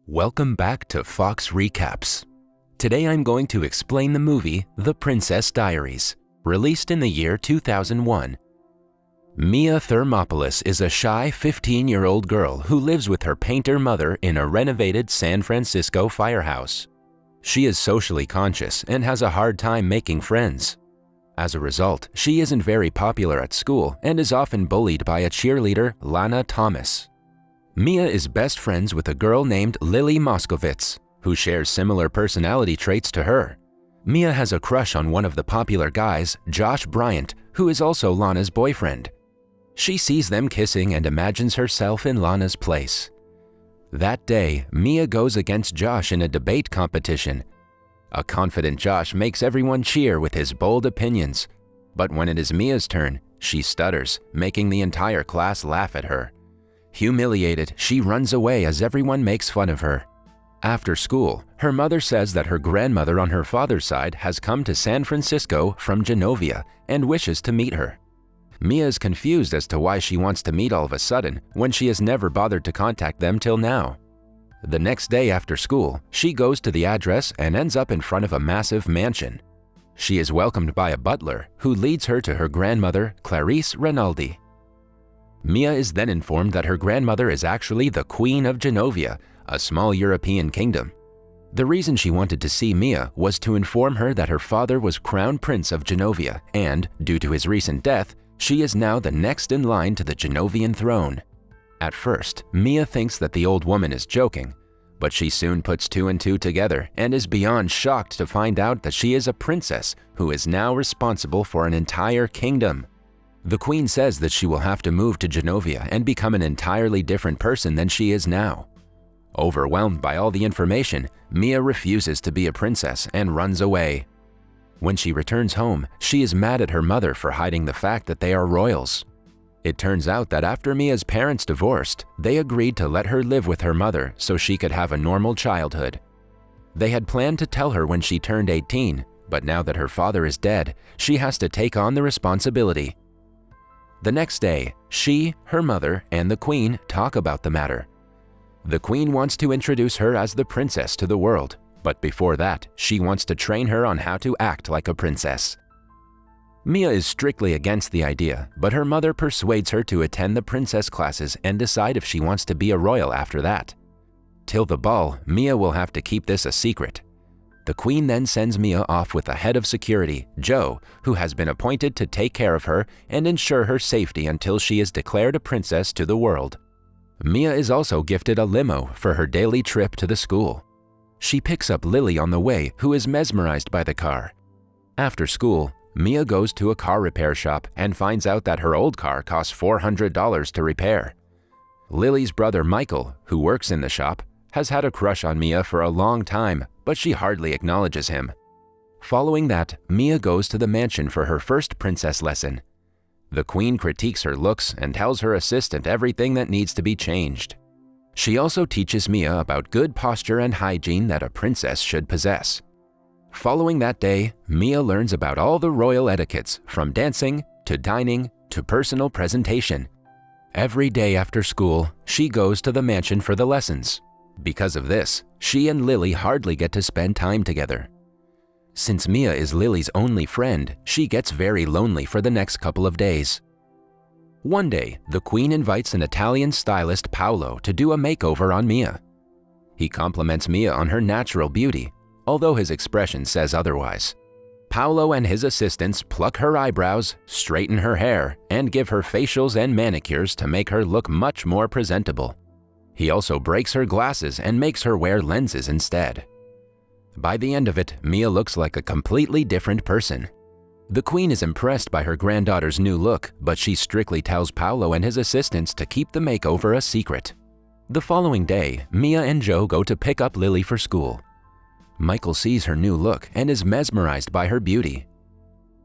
Welcome back to Fox Recaps. Today I'm going to explain the movie The Princess Diaries, released in the year 2001. Mia Thermopolis is a shy 15-year-old girl who lives with her painter mother in a renovated San Francisco firehouse. She is socially conscious and has a hard time making friends. As a result, she isn't very popular at school and is often bullied by a cheerleader, Lana Thomas. Mia is best friends with a girl named Lily Moskowitz, who shares similar personality traits to her. Mia has a crush on one of the popular guys, Josh Bryant, who is also Lana's boyfriend. She sees them kissing and imagines herself in Lana's place. That day, Mia goes against Josh in a debate competition. A confident Josh makes everyone cheer with his bold opinions, but when it is Mia's turn, she stutters, making the entire class laugh at her. Humiliated, she runs away as everyone makes fun of her. After school, her mother says that her grandmother on her father's side has come to San Francisco from Genovia and wishes to meet her. Mia is confused as to why she wants to meet all of a sudden when she has never bothered to contact them till now. The next day after school, she goes to the address and ends up in front of a massive mansion. She is welcomed by a butler who leads her to her grandmother, Clarice Rinaldi. Mia is then informed that her grandmother is actually the Queen of Genovia, a small European kingdom. The reason she wanted to see Mia was to inform her that her father was Crown Prince of Genovia and, due to his recent death, she is now the next in line to the Genovian throne. At first, Mia thinks that the old woman is joking, but she soon puts two and two together and is beyond shocked to find out that she is a princess who is now responsible for an entire kingdom. The queen says that she will have to move to Genovia and become an entirely different person than she is now. Overwhelmed by all the information, Mia refuses to be a princess and runs away. When she returns home, she is mad at her mother for hiding the fact that they are royals. It turns out that after Mia's parents divorced, they agreed to let her live with her mother so she could have a normal childhood. They had planned to tell her when she turned 18, but now that her father is dead, she has to take on the responsibility. The next day, she, her mother, and the queen talk about the matter. The queen wants to introduce her as the princess to the world, but before that, she wants to train her on how to act like a princess. Mia is strictly against the idea, but her mother persuades her to attend the princess classes and decide if she wants to be a royal after that. Till the ball, Mia will have to keep this a secret. The queen then sends Mia off with the head of security, Joe, who has been appointed to take care of her and ensure her safety until she is declared a princess to the world. Mia is also gifted a limo for her daily trip to the school. She picks up Lily on the way, who is mesmerized by the car. After school, Mia goes to a car repair shop and finds out that her old car costs $400 to repair. Lily's brother Michael, who works in the shop, has had a crush on Mia for a long time, but she hardly acknowledges him. Following that, Mia goes to the mansion for her first princess lesson. The queen critiques her looks and tells her assistant everything that needs to be changed. She also teaches Mia about good posture and hygiene that a princess should possess. Following that day, Mia learns about all the royal etiquettes, from dancing to dining to personal presentation. Every day after school, she goes to the mansion for the lessons. Because of this, she and Lily hardly get to spend time together. Since Mia is Lily's only friend, she gets very lonely for the next couple of days. One day, the queen invites an Italian stylist, Paolo, to do a makeover on Mia. He compliments Mia on her natural beauty, although his expression says otherwise. Paolo and his assistants pluck her eyebrows, straighten her hair, and give her facials and manicures to make her look much more presentable. He also breaks her glasses and makes her wear lenses instead. By the end of it, Mia looks like a completely different person. The queen is impressed by her granddaughter's new look, but she strictly tells Paolo and his assistants to keep the makeover a secret. The following day, Mia and Joe go to pick up Lily for school. Michael sees her new look and is mesmerized by her beauty.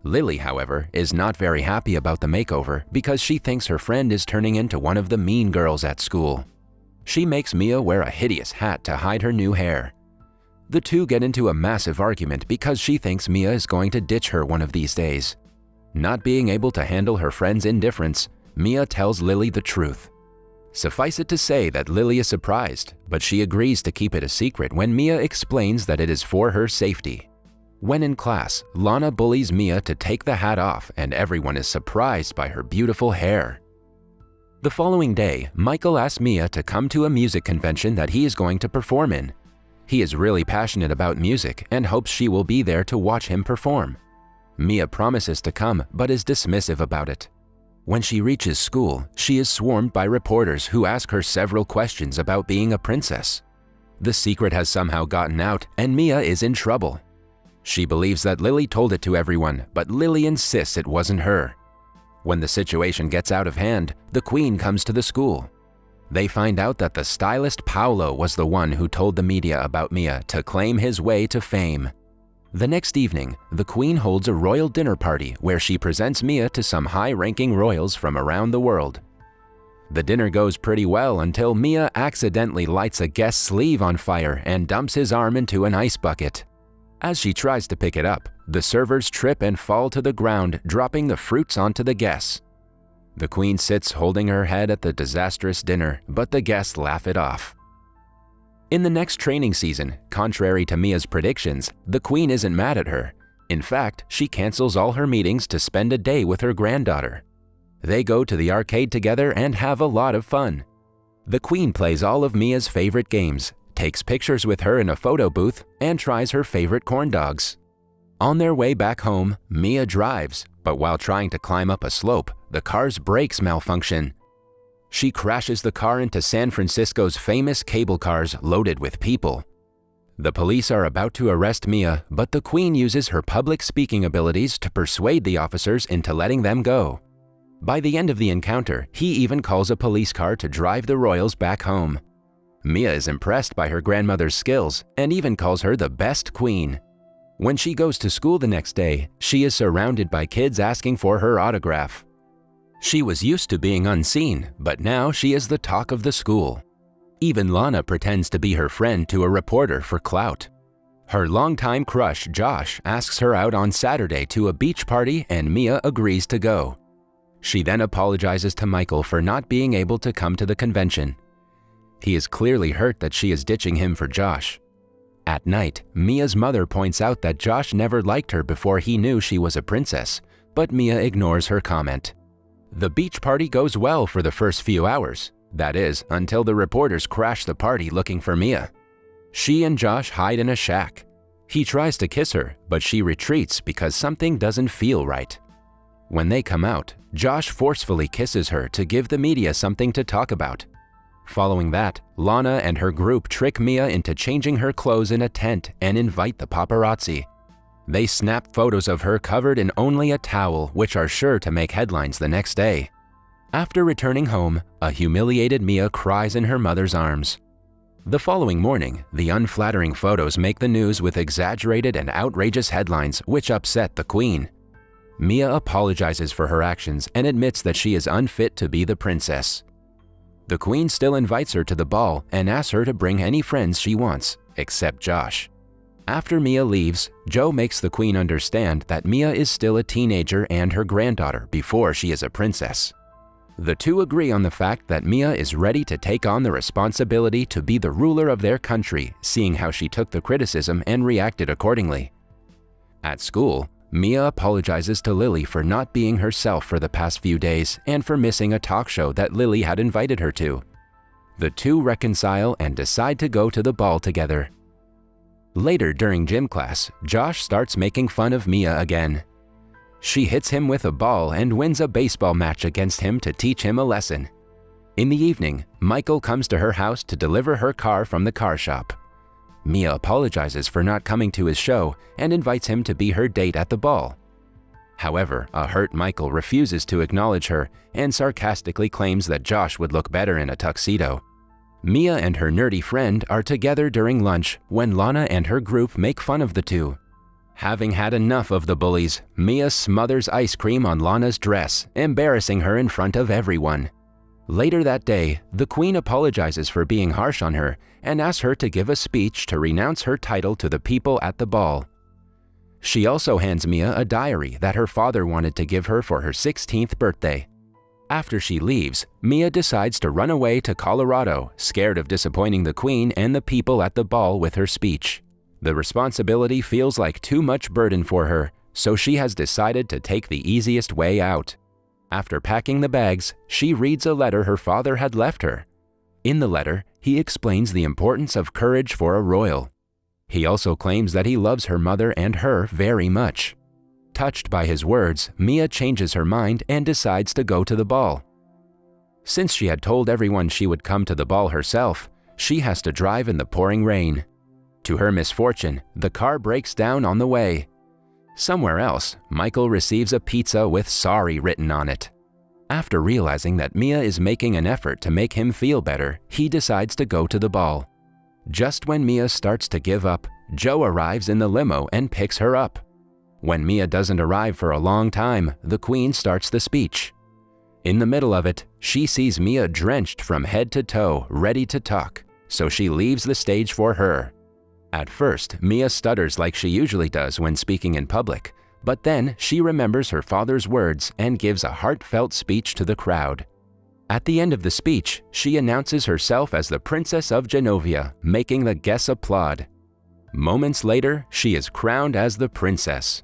Lily, however, is not very happy about the makeover because she thinks her friend is turning into one of the mean girls at school. She makes Mia wear a hideous hat to hide her new hair. The two get into a massive argument because she thinks Mia is going to ditch her one of these days. Not being able to handle her friend's indifference, Mia tells Lily the truth. Suffice it to say that Lily is surprised, but she agrees to keep it a secret when Mia explains that it is for her safety. When in class, Lana bullies Mia to take the hat off, and everyone is surprised by her beautiful hair. The following day, Michael asks Mia to come to a music convention that he is going to perform in. He is really passionate about music and hopes she will be there to watch him perform. Mia promises to come but is dismissive about it. When she reaches school, she is swarmed by reporters who ask her several questions about being a princess. The secret has somehow gotten out and Mia is in trouble. She believes that Lily told it to everyone, but Lily insists it wasn't her. When the situation gets out of hand, the Queen comes to the school. They find out that the stylist Paolo was the one who told the media about Mia to claim his way to fame. The next evening, the Queen holds a royal dinner party where she presents Mia to some high-ranking royals from around the world. The dinner goes pretty well until Mia accidentally lights a guest's sleeve on fire and dumps his arm into an ice bucket. As she tries to pick it up, the servers trip and fall to the ground, dropping the fruits onto the guests. The Queen sits holding her head at the disastrous dinner, but the guests laugh it off. In the next training season, contrary to Mia's predictions, the Queen isn't mad at her. In fact, she cancels all her meetings to spend a day with her granddaughter. They go to the arcade together and have a lot of fun. The Queen plays all of Mia's favorite games, takes pictures with her in a photo booth, and tries her favorite corn dogs. On their way back home, Mia drives, but while trying to climb up a slope, the car's brakes malfunction. She crashes the car into San Francisco's famous cable cars loaded with people. The police are about to arrest Mia, but the Queen uses her public speaking abilities to persuade the officers into letting them go. By the end of the encounter, he even calls a police car to drive the royals back home. Mia is impressed by her grandmother's skills and even calls her the best queen. When she goes to school the next day, she is surrounded by kids asking for her autograph. She was used to being unseen, but now she is the talk of the school. Even Lana pretends to be her friend to a reporter for clout. Her longtime crush, Josh, asks her out on Saturday to a beach party and Mia agrees to go. She then apologizes to Michael for not being able to come to the convention. He is clearly hurt that she is ditching him for Josh. At night, Mia's mother points out that Josh never liked her before he knew she was a princess, but Mia ignores her comment. The beach party goes well for the first few hours, that is, until the reporters crash the party looking for Mia. She and Josh hide in a shack. He tries to kiss her, but she retreats because something doesn't feel right. When they come out, Josh forcefully kisses her to give the media something to talk about. Following that, Lana and her group trick Mia into changing her clothes in a tent and invite the paparazzi. They snap photos of her covered in only a towel, which are sure to make headlines the next day. After returning home, a humiliated Mia cries in her mother's arms. The following morning, the unflattering photos make the news with exaggerated and outrageous headlines which upset the Queen. Mia apologizes for her actions and admits that she is unfit to be the princess. The Queen still invites her to the ball and asks her to bring any friends she wants, except Josh. After Mia leaves, Joe makes the Queen understand that Mia is still a teenager and her granddaughter before she is a princess. The two agree on the fact that Mia is ready to take on the responsibility to be the ruler of their country, seeing how she took the criticism and reacted accordingly. At school, Mia apologizes to Lily for not being herself for the past few days and for missing a talk show that Lily had invited her to. The two reconcile and decide to go to the ball together. Later during gym class, Josh starts making fun of Mia again. She hits him with a ball and wins a baseball match against him to teach him a lesson. In the evening, Michael comes to her house to deliver her car from the car shop. Mia apologizes for not coming to his show and invites him to be her date at the ball. However, a hurt Michael refuses to acknowledge her and sarcastically claims that Josh would look better in a tuxedo. Mia and her nerdy friend are together during lunch when Lana and her group make fun of the two. Having had enough of the bullies, Mia smothers ice cream on Lana's dress, embarrassing her in front of everyone. Later that day, the Queen apologizes for being harsh on her and asks her to give a speech to renounce her title to the people at the ball. She also hands Mia a diary that her father wanted to give her for her 16th birthday. After she leaves, Mia decides to run away to Colorado, scared of disappointing the Queen and the people at the ball with her speech. The responsibility feels like too much burden for her, so she has decided to take the easiest way out. After packing the bags, she reads a letter her father had left her. In the letter, he explains the importance of courage for a royal. He also claims that he loves her mother and her very much. Touched by his words, Mia changes her mind and decides to go to the ball. Since she had told everyone she would come to the ball herself, she has to drive in the pouring rain. To her misfortune, the car breaks down on the way. Somewhere else, Michael receives a pizza with "sorry" written on it. After realizing that Mia is making an effort to make him feel better, he decides to go to the ball. Just when Mia starts to give up, Joe arrives in the limo and picks her up. When Mia doesn't arrive for a long time, the Queen starts the speech. In the middle of it, she sees Mia drenched from head to toe, ready to talk, so she leaves the stage for her. At first, Mia stutters like she usually does when speaking in public, but then she remembers her father's words and gives a heartfelt speech to the crowd. At the end of the speech, she announces herself as the Princess of Genovia, making the guests applaud. Moments later, she is crowned as the princess.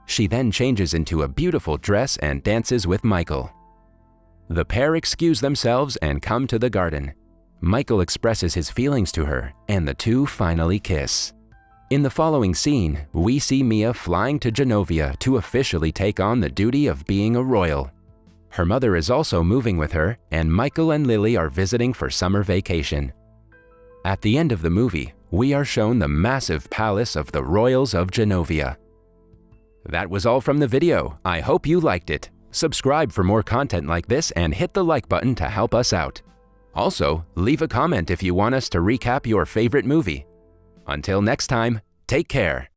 She then changes into a beautiful dress and dances with Michael. The pair excuse themselves and come to the garden. Michael expresses his feelings to her, and the two finally kiss. In the following scene, we see Mia flying to Genovia to officially take on the duty of being a royal. Her mother is also moving with her, and Michael and Lily are visiting for summer vacation. At the end of the movie, we are shown the massive palace of the Royals of Genovia. That was all from the video. I hope you liked it. Subscribe for more content like this and hit the like button to help us out. Also, leave a comment if you want us to recap your favorite movie. Until next time, take care.